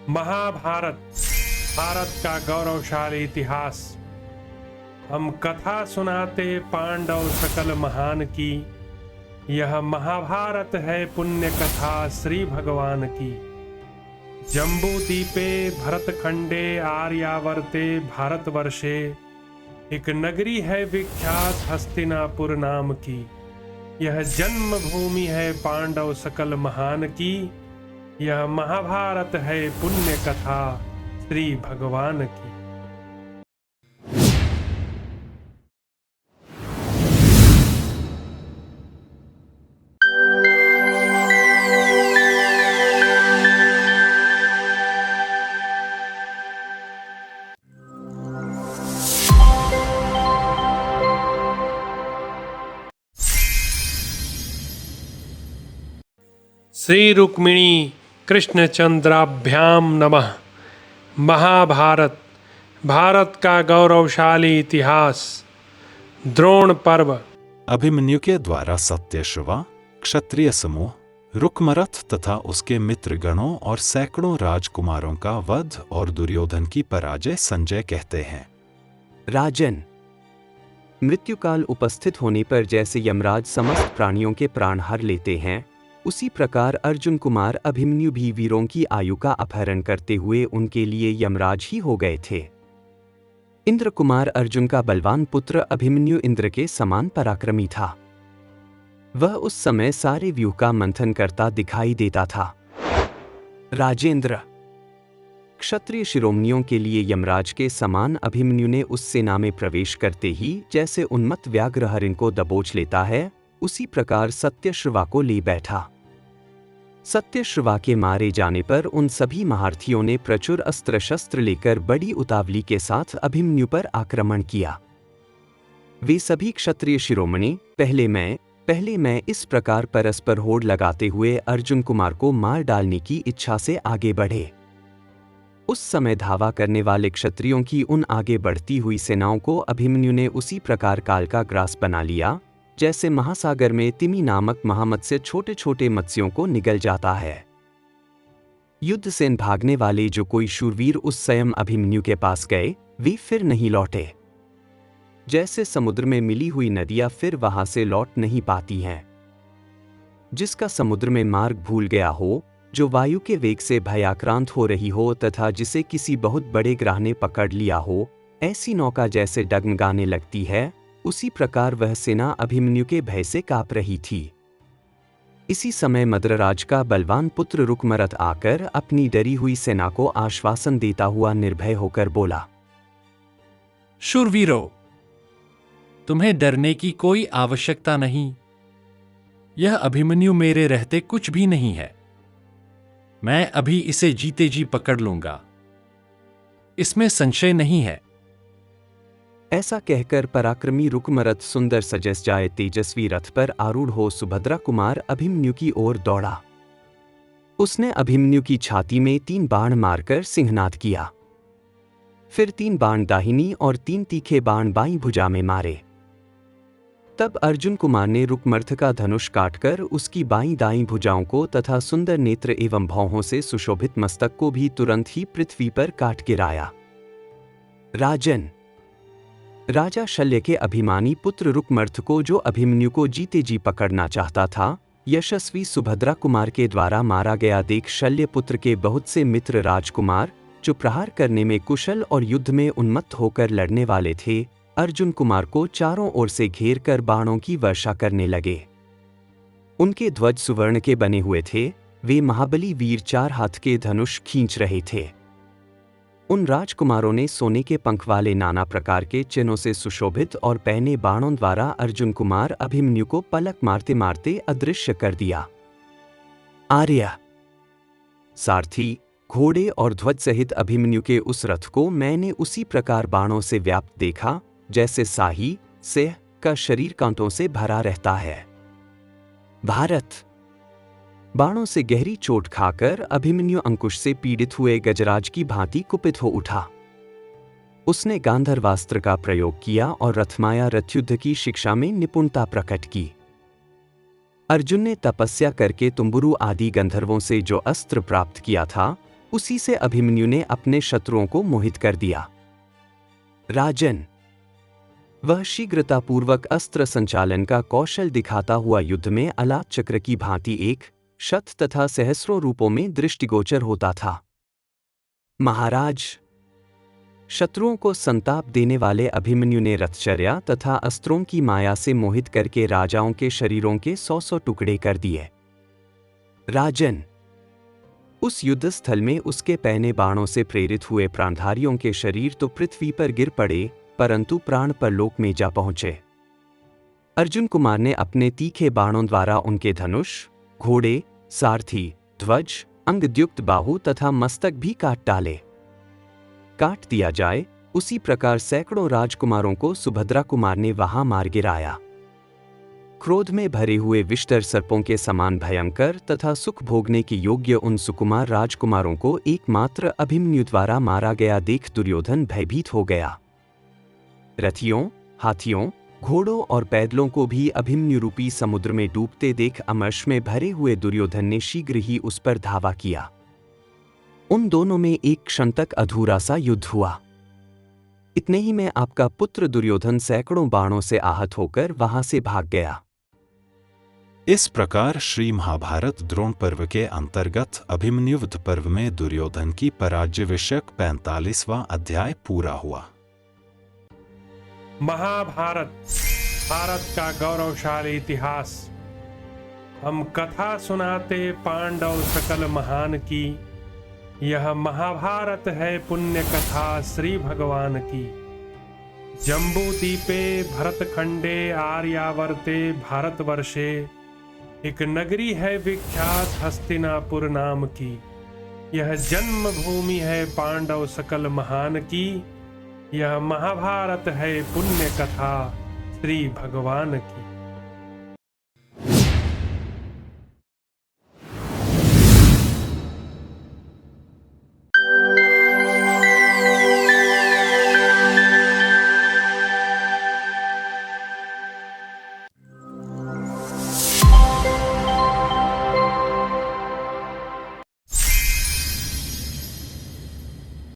महाभारत भारत का गौरवशाली इतिहास। हम कथा सुनाते पांडव सकल महान की। यह महाभारत है पुण्य कथा श्री भगवान की। जम्बू दीपे भरतखंडे आर्यावर्ते भारतवर्षे एक नगरी है विख्यात हस्तिनापुर नाम की। यह जन्मभूमि है पांडव सकल महान की। यह महाभारत है पुण्य कथा श्री भगवान की। श्री रुक्मिणी कृष्णचंद्राभ्याम नमः। महाभारत भारत का गौरवशाली इतिहास। द्रोण पर्व। अभिमन्यु के द्वारा सत्यश्रवा क्षत्रिय समूह, रुक्मरथ तथा उसके मित्रगणों और सैकड़ों राजकुमारों का वध और दुर्योधन की पराजय संजय कहते हैं। राजन, मृत्युकाल उपस्थित होने पर जैसे यमराज समस्त प्राणियों के प्राण हर लेते हैं, उसी प्रकार अर्जुन कुमार अभिमन्यु भी वीरों की आयु का अपहरण करते हुए उनके लिए यमराज ही हो गए थे। इंद्र कुमार अर्जुन का बलवान पुत्र अभिमन्यु इंद्र के समान पराक्रमी था। वह उस समय सारे व्यूह का मंथन करता दिखाई देता था। राजेंद्र, क्षत्रिय शिरोमणियों के लिए यमराज के समान अभिमन्यु ने उस सेना में प्रवेश करते ही जैसे उन्मत्त व्याघ्र हरिण को दबोच लेता है, उसी प्रकार सत्यश्रवा को ले बैठा। सत्यश्रवा के मारे जाने पर उन सभी महारथियों ने प्रचुर अस्त्र शस्त्र लेकर बड़ी उतावली के साथ अभिमन्यु पर आक्रमण किया। वे सभी क्षत्रिय शिरोमणि पहले मैं इस प्रकार परस्पर होड़ लगाते हुए अर्जुन कुमार को मार डालने की इच्छा से आगे बढ़े। उस समय धावा करने वाले क्षत्रियों की उन आगे बढ़ती हुई सेनाओं को अभिमन्यु ने उसी प्रकार काल का ग्रास बना लिया, जैसे महासागर में तिमी नामक महामत्स्य छोटे छोटे मत्स्यों को निगल जाता है। युद्ध से भागने वाले जो कोई शूरवीर उस स्वयं अभिमन्यु के पास गए, वे फिर नहीं लौटे। जैसे समुद्र में मिली हुई नदियां फिर वहां से लौट नहीं पाती हैं। जिसका समुद्र में मार्ग भूल गया हो, जो वायु के वेग से भयाक्रांत हो रही हो तथा जिसे किसी बहुत बड़े ग्रह ने पकड़ लिया हो, ऐसी नौका जैसे डगमगाने लगती है, उसी प्रकार वह सेना अभिमन्यु के भय से कांप रही थी। इसी समय मद्रराज का बलवान पुत्र रुक्मरथ आकर अपनी डरी हुई सेना को आश्वासन देता हुआ निर्भय होकर बोला, शूरवीरों, तुम्हें डरने की कोई आवश्यकता नहीं। यह अभिमन्यु मेरे रहते कुछ भी नहीं है। मैं अभी इसे जीते जी पकड़ लूंगा, इसमें संशय नहीं है। ऐसा कहकर पराक्रमी रुक्मरथ सुंदर सजस जाए तेजस्वी रथ पर आरूढ़ हो सुभद्रा कुमार अभिमन्यु की ओर दौड़ा। उसने अभिमन्यु की छाती में 3 बाण मारकर सिंहनाद किया। फिर 3 बाण दाहिनी और 3 तीखे बाण बाईं भुजा में मारे। तब अर्जुन कुमार ने रुक्मर्थ का धनुष काटकर उसकी बाईं दाईं भुजाओं को तथा सुंदर नेत्र एवं भौहों से सुशोभित मस्तक को भी तुरंत ही पृथ्वी पर काट गिराया। राजन, राजा शल्य के अभिमानी पुत्र रुक्मर्थ को, जो अभिमन्यु को जीते जी पकड़ना चाहता था, यशस्वी सुभद्रा कुमार के द्वारा मारा गया देख शल्य पुत्र के बहुत से मित्र राजकुमार, जो प्रहार करने में कुशल और युद्ध में उन्मत्त होकर लड़ने वाले थे, अर्जुन कुमार को चारों ओर से घेर कर बाणों की वर्षा करने लगे। उनके ध्वज सुवर्ण के बने हुए थे। वे महाबली वीर 4 हाथ के धनुष खींच रहे थे। उन राजकुमारों ने सोने के पंख वाले नाना प्रकार के चिन्हों से सुशोभित और पहने बाणों द्वारा अर्जुन कुमार अभिमन्यु को पलक मारते मारते अदृश्य कर दिया। आर्य, सारथी, घोड़े और ध्वज सहित अभिमन्यु के उस रथ को मैंने उसी प्रकार बाणों से व्याप्त देखा, जैसे साही सिंह का शरीर कांटों से भरा रहता है। भारत, बाणों से गहरी चोट खाकर अभिमन्यु अंकुश से पीड़ित हुए गजराज की भांति कुपित हो उठा। उसने गांधर्वास्त्र का प्रयोग किया और रथमाया रथयुद्ध की शिक्षा में निपुणता प्रकट की। अर्जुन ने तपस्या करके तुम्बुरु आदि गंधर्वों से जो अस्त्र प्राप्त किया था, उसी से अभिमन्यु ने अपने शत्रुओं को मोहित कर दिया। राजन, वह शीघ्रतापूर्वक अस्त्र संचालन का कौशल दिखाता हुआ युद्ध में अलात चक्र की भांति एक, शत तथा सहस्रों रूपों में दृष्टिगोचर होता था। महाराज, शत्रुओं को संताप देने वाले अभिमन्यु ने रथचर्या तथा अस्त्रों की माया से मोहित करके राजाओं के शरीरों के 100 टुकड़े कर दिए। राजन, उस युद्ध स्थल में उसके पहने बाणों से प्रेरित हुए प्राणधारियों के शरीर तो पृथ्वी पर गिर पड़े, परंतु प्राण परलोक में जा पहुंचे। अर्जुन कुमार ने अपने तीखे बाणों द्वारा उनके धनुष, घोड़े, सारथी, ध्वज, अंगद्युक्त बाहु तथा मस्तक भी काट डाले। काट दिया जाए, उसी प्रकार सैकड़ों राजकुमारों को सुभद्रा कुमार ने वहां मार गिराया। क्रोध में भरे हुए विष्टर सर्पों के समान भयंकर तथा सुख भोगने के योग्य उन सुकुमार राजकुमारों को एकमात्र अभिमन्यु द्वारा मारा गया देख दुर्योधन भयभीत हो गया। रथियों, हाथियों, घोड़ों और पैदलों को भी अभिमन्यु रूपी समुद्र में डूबते देख अमर्ष में भरे हुए दुर्योधन ने शीघ्र ही उस पर धावा किया। उन दोनों में एक क्षण तक अधूरा सा युद्ध हुआ। इतने ही में आपका पुत्र दुर्योधन सैकड़ों बाणों से आहत होकर वहां से भाग गया। इस प्रकार श्री महाभारत द्रोण पर्व के अंतर्गत अभिमन्यु वध पर्व में दुर्योधन की पराजय विषयक 45वां अध्याय पूरा हुआ। महाभारत, भारत का गौरवशाली इतिहास। हम कथा सुनाते पांडव सकल महान की, यह महाभारत है पुण्य कथा श्री भगवान की। जम्बूद्वीपे भरतखंडे आर्यावर्ते भारतवर्षे, एक नगरी है विख्यात हस्तिनापुर नाम की। यह जन्मभूमि है पांडव सकल महान की। यह महाभारत है पुण्य कथा श्री भगवान की।